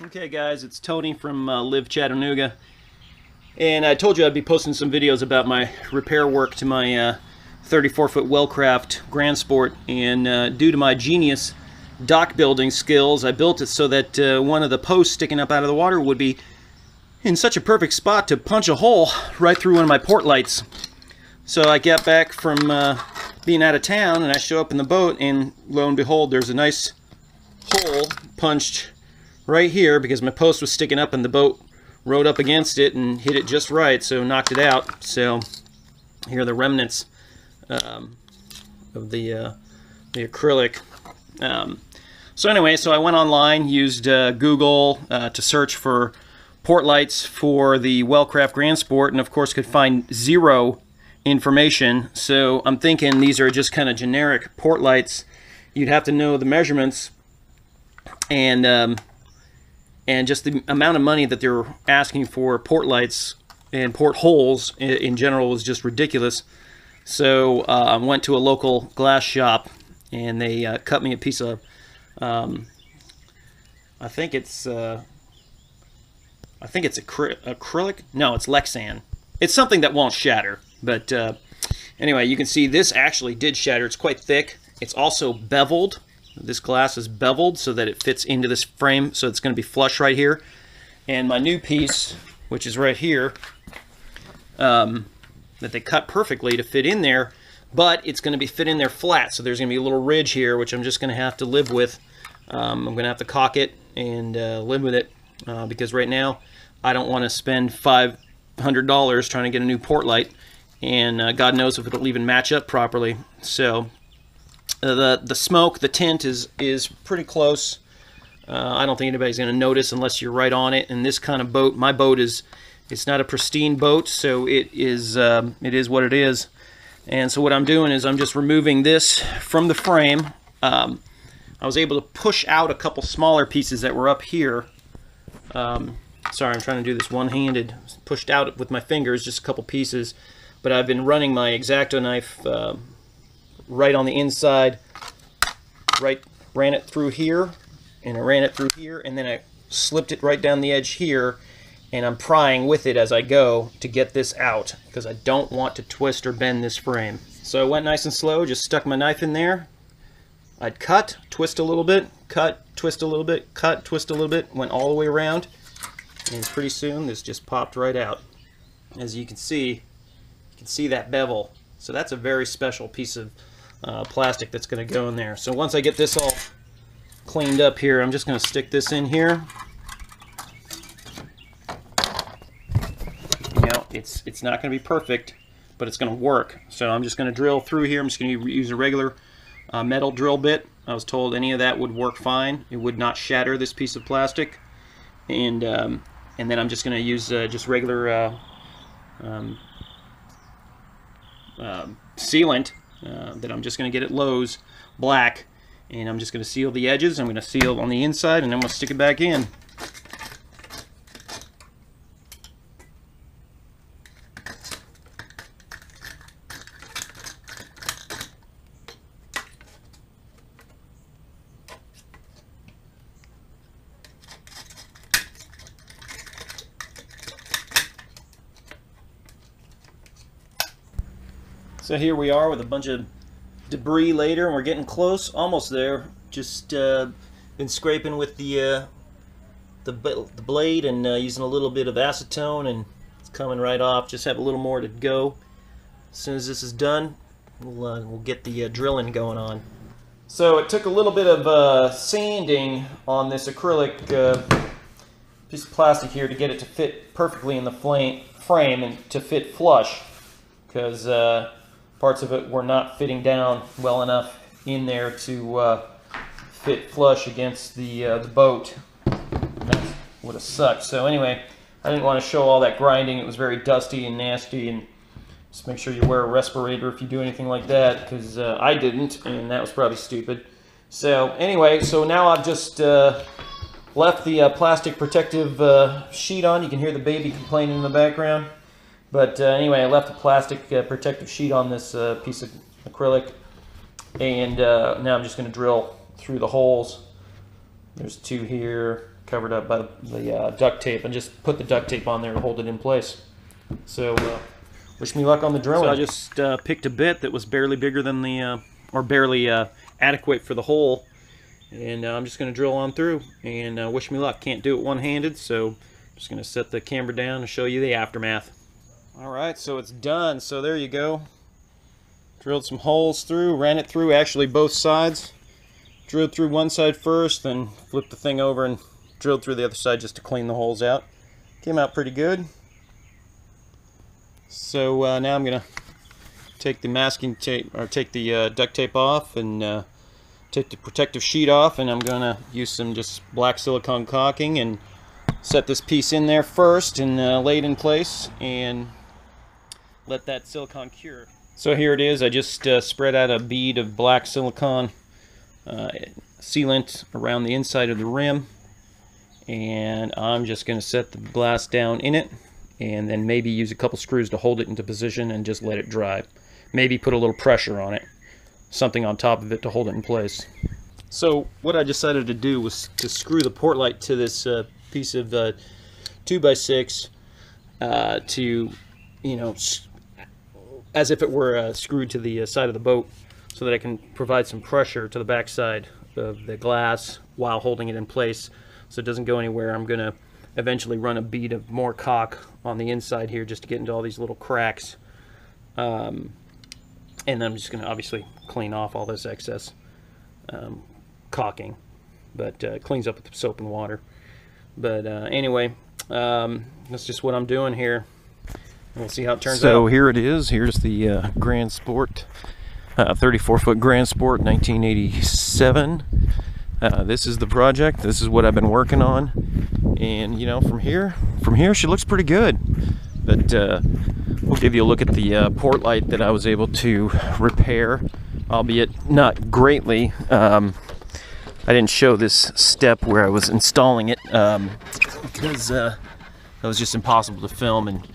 Okay guys, it's Tony from Live Chattanooga, and I told you I'd be posting some videos about my repair work to my 34-foot Wellcraft Gran Sport, and due to my genius dock building skills, I built it so that one of the posts sticking up out of the water would be in such a perfect spot to punch a hole right through one of my Portlights. So I get back from being out of town, and I show up in the boat, and lo and behold, there's a nice hole punched right here because my post was sticking up and the boat rode up against it and hit it just right, so knocked it out. So here are the remnants of the acrylic. So anyway, so I went online, used Google to search for Portlights for the Wellcraft Gran Sport, and of course could find zero information. So I'm thinking these are just kind of generic Portlights. You'd have to know the measurements and just the amount of money that they're asking for Portlights and portholes in general was just ridiculous. So I went to a local glass shop, and they cut me a piece of I think it's acrylic. No, it's Lexan. It's something that won't shatter. But anyway, you can see this actually did shatter. It's quite thick. It's also beveled. This glass is beveled so that it fits into this frame, so it's going to be flush right here. And my new piece, which is right here, that they cut perfectly to fit in there, but it's going to be fit in there flat, so there's going to be a little ridge here, which I'm just going to have to live with. I'm going to have to caulk it and live with it, because right now I don't want to spend $500 trying to get a new Portlight, and God knows if it'll even match up properly. So the smoke, the tint is pretty close. I don't think anybody's going to notice unless you're right on it. And this kind of boat, my boat it's not a pristine boat, so it is what it is. And so what I'm doing is I'm just removing this from the frame. I was able to push out a couple smaller pieces that were up here. Sorry, I'm trying to do this one-handed. Pushed out with my fingers, just a couple pieces. But I've been running my X-Acto knife right on the inside, ran it through here, and I ran it through here, and then I slipped it right down the edge here, and I'm prying with it as I go to get this out, because I don't want to twist or bend this frame. So I went nice and slow, just stuck my knife in there. I'd cut, twist a little bit, cut, twist a little bit, cut, twist a little bit, went all the way around, and pretty soon this just popped right out. As you can see that bevel. So that's a very special piece of plastic that's going to go in there. So once I get this all cleaned up here, I'm just going to stick this in here. You know, it's not going to be perfect, but it's going to work. So I'm just going to drill through here. I'm just going to use a regular metal drill bit. I was told any of that would work fine. It would not shatter this piece of plastic. And then I'm just going to use just regular sealant that I'm just going to get at Lowe's, black, and I'm just going to seal the edges. I'm going to seal on the inside, and then we'll stick it back in. So here we are with a bunch of debris later, and we're getting close, almost there. Just been scraping with the blade and using a little bit of acetone, and it's coming right off. Just have a little more to go. As soon as this is done, we'll get the drilling going on. So it took a little bit of sanding on this acrylic piece of plastic here to get it to fit perfectly in the frame and to fit flush, because parts of it were not fitting down well enough in there to fit flush against the boat. That would have sucked. So anyway, I didn't want to show all that grinding. It was very dusty and nasty, and just make sure you wear a respirator if you do anything like that, because I didn't, and that was probably stupid. So anyway, so now I've just left the plastic protective sheet on. You can hear the baby complaining in the background. But anyway, I left a plastic protective sheet on this piece of acrylic, and now I'm just going to drill through the holes. There's two here, a covered up by the duct tape, and just put the duct tape on there to hold it in place. So wish me luck on the drilling. So I just picked a bit that was barely bigger than the, or barely adequate for the hole, and I'm just going to drill on through, and wish me luck. Can't do it one-handed, so I'm just going to set the camera down and show you the aftermath. Alright, so it's done. So there you go. Drilled some holes through, ran it through actually both sides. Drilled through one side first, then flipped the thing over and drilled through the other side just to clean the holes out. Came out pretty good. So now I'm going to take the masking tape, or take the duct tape off, and take the protective sheet off, and I'm going to use some just black silicone caulking and set this piece in there first and lay it in place and let that silicone cure. So here it is. I just spread out a bead of black silicone sealant around the inside of the rim, and I'm just going to set the glass down in it, and then maybe use a couple screws to hold it into position and just let it dry. Maybe put a little pressure on it, something on top of it to hold it in place. So what I decided to do was to screw the Portlight to this piece of 2x6 to, you know, as if it were screwed to the side of the boat, so that I can provide some pressure to the backside of the glass while holding it in place so it doesn't go anywhere. I'm going to eventually run a bead of more caulk on the inside here just to get into all these little cracks. And then I'm just going to obviously clean off all this excess caulking, but cleans up with soap and water. But anyway, that's just what I'm doing here. We'll see how it turns out. So here it is. Here's the Gran Sport, 34-foot Gran Sport, 1987. This is the project. This is what I've been working on, and you know, from here she looks pretty good. But we'll give you a look at the Portlight that I was able to repair, albeit not greatly. I didn't show this step where I was installing it because that was just impossible to film and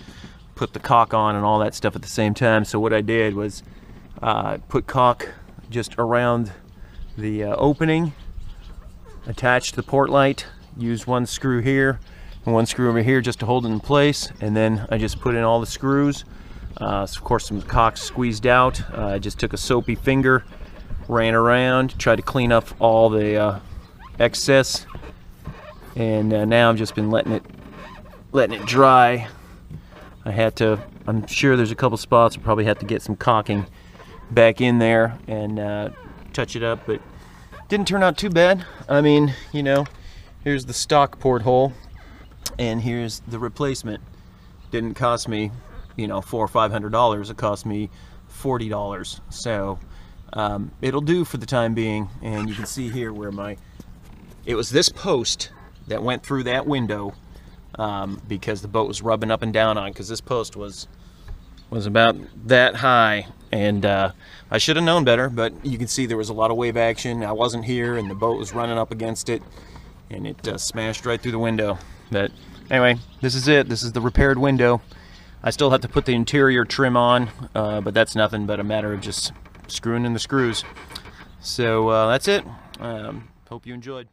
put the caulk on and all that stuff at the same time. So what I did was put caulk just around the opening, attached the Portlight, used one screw here and one screw over here just to hold it in place, and then I just put in all the screws. So of course some caulk squeezed out. I just took a soapy finger, ran around, tried to clean up all the excess, and now I've just been letting it dry. I'm sure there's a couple spots I probably have to get some caulking back in there and touch it up, but didn't turn out too bad. I mean, you know, here's the stock porthole and here's the replacement. Didn't cost me, you know, $400 or $500. It cost me $40. So it'll do for the time being. And you can see here where it was this post that went through that window, because the boat was rubbing up and down on, because this post was about that high, and I should have known better, but you can see there was a lot of wave action. I wasn't here and the boat was running up against it, and it smashed right through the window. But anyway, this is it. This is the repaired window. I still have to put the interior trim on, but that's nothing but a matter of just screwing in the screws. So that's it. Hope you enjoyed.